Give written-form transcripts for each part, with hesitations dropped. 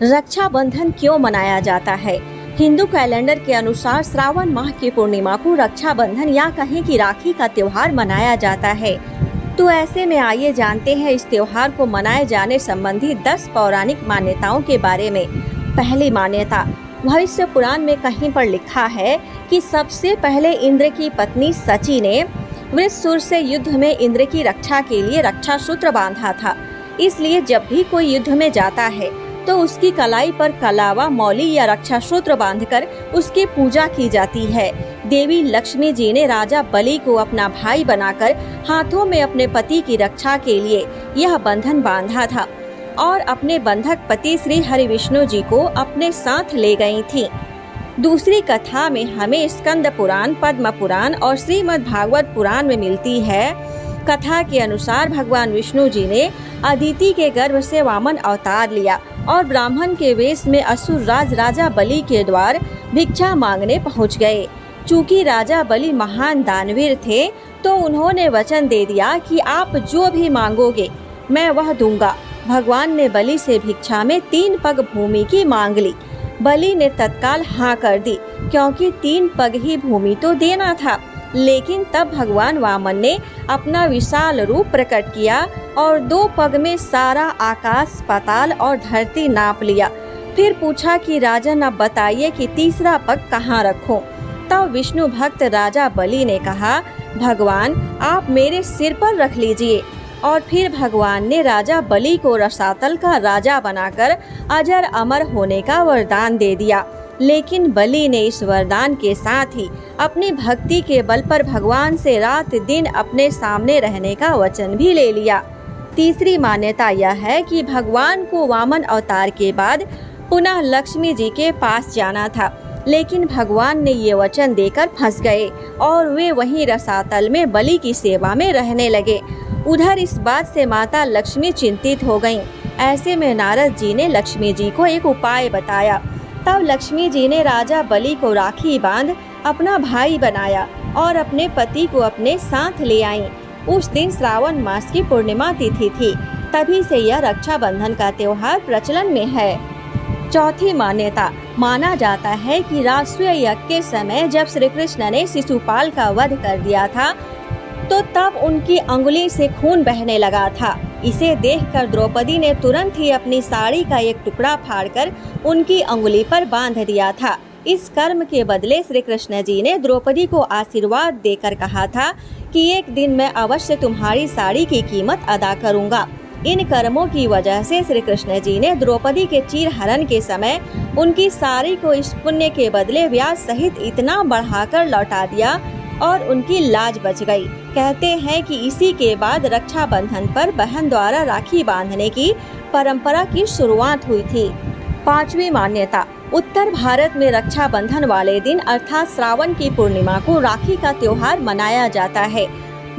रक्षाबंधन क्यों मनाया जाता है? हिंदू कैलेंडर के अनुसार श्रावण माह की पूर्णिमा को रक्षाबंधन या कहें कि राखी का त्योहार मनाया जाता है। तो ऐसे में आइए जानते हैं इस त्योहार को मनाए जाने संबंधी 10 पौराणिक मान्यताओं के बारे में। पहली मान्यता, भविष्य पुराण में कहीं पर लिखा है कि सबसे पहले इंद्र की पत्नी सची ने वृषसुर से युद्ध में इंद्र की रक्षा के लिए रक्षा सूत्र बांधा था। इसलिए जब भी कोई युद्ध में जाता है तो उसकी कलाई पर कलावा, मौली या रक्षा सूत्र बांधकर उसकी पूजा की जाती है। देवी लक्ष्मी जी ने राजा बलि को अपना भाई बनाकर हाथों में अपने पति की रक्षा के लिए यह बंधन बांधा था और अपने बंधक पति श्री हरि विष्णु जी को अपने साथ ले गई थी। दूसरी कथा में हमें स्कंद पुराण, पद्म पुराण और श्रीमद् भागवत पुराण में मिलती है। कथा के अनुसार भगवान विष्णु जी ने अदिति के गर्भ से वामन अवतार लिया और ब्राह्मण के वेश में असुर राज राजा बलि के द्वार भिक्षा मांगने पहुंच गए। चूंकि राजा बलि महान दानवीर थे तो उन्होंने वचन दे दिया कि आप जो भी मांगोगे मैं वह दूंगा। भगवान ने बलि से भिक्षा में 3 पग भूमि की मांग ली। बलि ने तत्काल हाँ कर दी क्योंकि 3 पग ही भूमि तो देना था। लेकिन तब भगवान वामन ने अपना विशाल रूप प्रकट किया और 2 पग में सारा आकाश, पाताल और धरती नाप लिया। फिर पूछा कि राजन अब बताइए कि तीसरा पग कहाँ रखूं? तब विष्णु भक्त राजा बलि ने कहा, भगवान आप मेरे सिर पर रख लीजिए। और फिर भगवान ने राजा बलि को रसातल का राजा बनाकर अजर अमर होने का वरदान दे दिया। लेकिन बलि ने इस वरदान के साथ ही अपनी भक्ति के बल पर भगवान से रात दिन अपने सामने रहने का वचन भी ले लिया। तीसरी मान्यता यह है कि भगवान को वामन अवतार के बाद पुनः लक्ष्मी जी के पास जाना था, लेकिन भगवान ने ये वचन देकर फंस गए और वे वहीं रसातल में बलि की सेवा में रहने लगे। उधर इस बात से माता लक्ष्मी चिंतित हो गईं। ऐसे में नारद जी ने लक्ष्मी जी को एक उपाय बताया। तब लक्ष्मी जी ने राजा बलि को राखी बांध अपना भाई बनाया और अपने पति को अपने साथ ले आईं। उस दिन श्रावण मास की पूर्णिमा तिथि थी। तभी से यह रक्षाबंधन का त्योहार प्रचलन में है। चौथी मान्यता, माना जाता है कि राष्ट्रीय यज्ञ के समय जब श्री कृष्ण ने शिशुपाल का वध कर दिया था तो तब उनकी अंगुली से खून बहने लगा था। इसे देखकर द्रौपदी ने तुरंत ही अपनी साड़ी का एक टुकड़ा फाड़कर उनकी अंगुली पर बांध दिया था। इस कर्म के बदले श्री कृष्ण जी ने द्रौपदी को आशीर्वाद देकर कहा था कि एक दिन मैं अवश्य तुम्हारी साड़ी की कीमत अदा करूंगा। इन कर्मों की वजह से श्री कृष्ण जी ने द्रौपदी के चीरहरण के समय उनकी साड़ी को इस पुण्य के बदले ब्याज सहित इतना बढ़ाकर लौटा दिया और उनकी लाज बच गई। कहते हैं कि इसी के बाद रक्षाबंधन पर बहन द्वारा राखी बांधने की परंपरा की शुरुआत हुई थी। पांचवी मान्यता, उत्तर भारत में रक्षाबंधन वाले दिन अर्थात श्रावण की पूर्णिमा को राखी का त्योहार मनाया जाता है,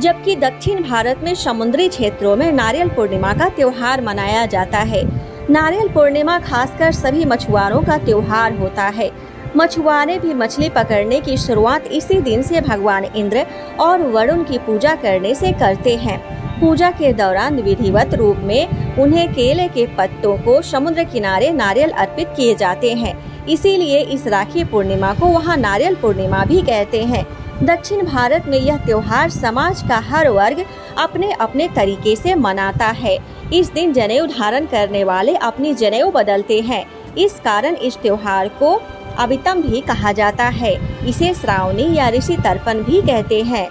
जबकि दक्षिण भारत में समुद्री क्षेत्रों में नारियल पूर्णिमा का त्योहार मनाया जाता है। नारियल पूर्णिमा खासकर सभी मछुआरों का त्योहार होता है। मछुआरे भी मछली पकड़ने की शुरुआत इसी दिन से भगवान इंद्र और वरुण की पूजा करने से करते हैं। पूजा के दौरान विधिवत रूप में उन्हें केले के पत्तों को समुद्र किनारे नारियल अर्पित किए जाते हैं। इसीलिए इस राखी पूर्णिमा को वहाँ नारियल पूर्णिमा भी कहते हैं। दक्षिण भारत में यह त्योहार समाज का हर वर्ग अपने अपने तरीके से मनाता है। इस दिन जनेऊ धारण करने वाले अपनी जनेऊ बदलते हैं। इस कारण इस त्योहार को अभितम भी कहा जाता है। इसे श्रावणी या ऋषि तर्पण भी कहते हैं।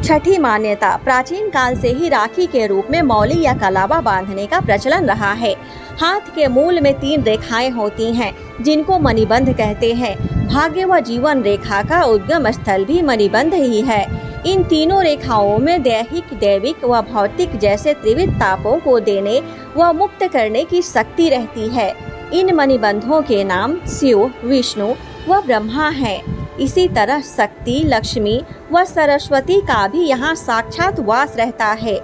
छठी मान्यता, प्राचीन काल से ही राखी के रूप में मौली या कलावा बांधने का प्रचलन रहा है। हाथ के मूल में 3 रेखाएं होती हैं जिनको मणिबंध कहते हैं। भाग्य व जीवन रेखा का उद्गम स्थल भी मणिबंध ही है। इन तीनों रेखाओं में दैहिक, दैविक व भौतिक जैसे त्रिविध तापों को देने व मुक्त करने की शक्ति रहती है। इन मणिबंधों के नाम शिव, विष्णु व ब्रह्मा है। इसी तरह शक्ति, लक्ष्मी व सरस्वती का भी यहाँ साक्षात वास रहता है।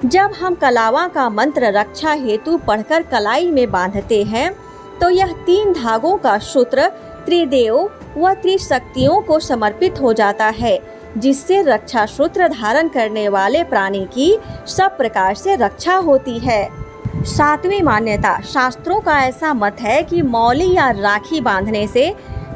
जब हम कलावा का मंत्र रक्षा हेतु पढ़कर कलाई में बांधते हैं तो यह 3 धागों का सूत्र त्रिदेव व त्रिशक्तियों को समर्पित हो जाता है, जिससे रक्षा सूत्र धारण करने वाले प्राणी की सब प्रकार से रक्षा होती है। सातवीं मान्यता, शास्त्रों का ऐसा मत है कि मौली या राखी बांधने से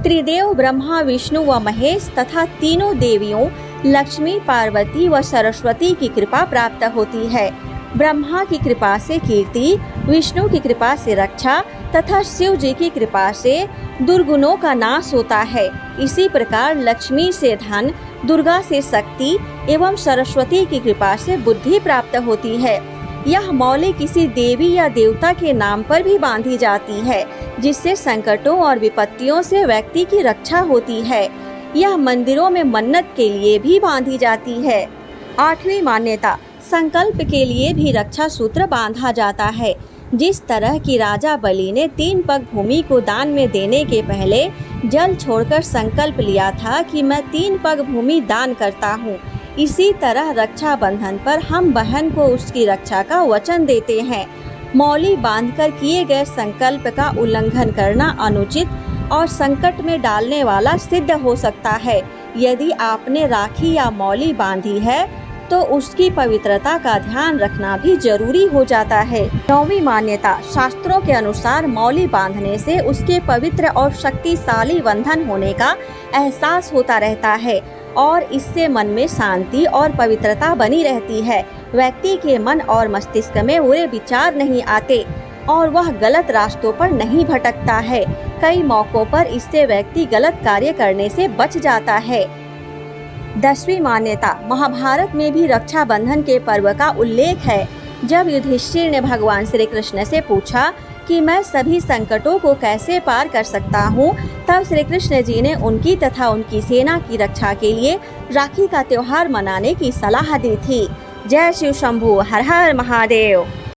त्रिदेव ब्रह्मा, विष्णु व महेश तथा तीनों देवियों लक्ष्मी, पार्वती व सरस्वती की कृपा प्राप्त होती है। ब्रह्मा की कृपा से कीर्ति, विष्णु की कृपा से रक्षा तथा शिव जी की कृपा से दुर्गुणों का नाश होता है। इसी प्रकार लक्ष्मी से धन, दुर्गा से शक्ति एवं सरस्वती की कृपा से बुद्धि प्राप्त होती है। यह मौली किसी देवी या देवता के नाम पर भी बांधी जाती है, जिससे संकटों और विपत्तियों से व्यक्ति की रक्षा होती है। यह मंदिरों में मन्नत के लिए भी बांधी जाती है। आठवीं मान्यता, संकल्प के लिए भी रक्षा सूत्र बांधा जाता है। जिस तरह की राजा बलि ने 3 पग भूमि को दान में देने के पहले जल छोड़कर संकल्प लिया था कि मैं 3 पग भूमि दान करता हूँ, इसी तरह रक्षा बंधन पर हम बहन को उसकी रक्षा का वचन देते हैं। मौली बांधकर किए गए संकल्प का उल्लंघन करना अनुचित और संकट में डालने वाला सिद्ध हो सकता है। यदि आपने राखी या मौली बांधी है तो उसकी पवित्रता का ध्यान रखना भी जरूरी हो जाता है। 9वीं मान्यता, शास्त्रों के अनुसार मौली बांधने से उसके पवित्र और शक्तिशाली बंधन होने का एहसास होता रहता है और इससे मन में शांति और पवित्रता बनी रहती है। व्यक्ति के मन और मस्तिष्क में बुरे विचार नहीं आते और वह गलत रास्तों पर नहीं भटकता है। कई मौकों पर इससे व्यक्ति गलत कार्य करने से बच जाता है। 10वीं मान्यता, महाभारत में भी रक्षाबंधन के पर्व का उल्लेख है। जब युधिष्ठिर ने भगवान श्री कृष्ण से पूछा कि मैं सभी संकटों को कैसे पार कर सकता हूँ, तब श्री कृष्ण जी ने उनकी तथा उनकी सेना की रक्षा के लिए राखी का त्योहार मनाने की सलाह दी थी। जय शिव शंभू, हर हर महादेव।